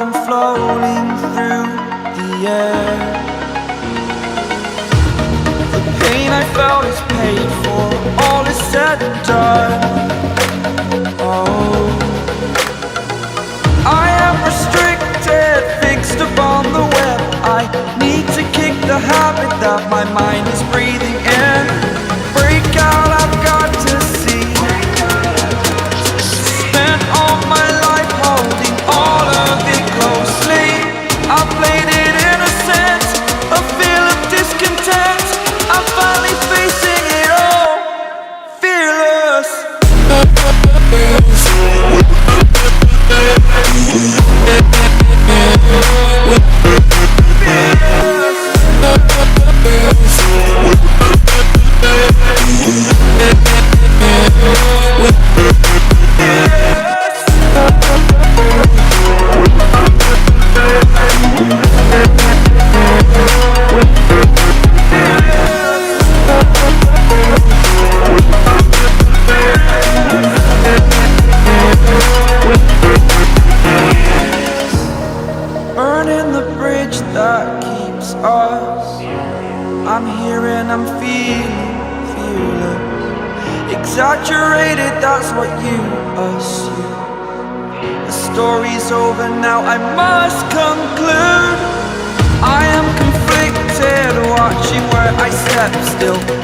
like I'm floating through the air. The pain I felt is paid for, all is said and done. Oh, I am restricted, fixed upon the web. I need to kick the habit that my mind is breathing in. Break out, I've got to see. Spent all my life holding all of it closely. I played it innocent, a feel of discontent. I'm finally facing it all, fearless. Burning the bridge that keeps us. I'm here and I'm feeling fearless. Exaggerated, that's what you assume. The story's over now, I must conclude. I am conflicted, watching where I step still.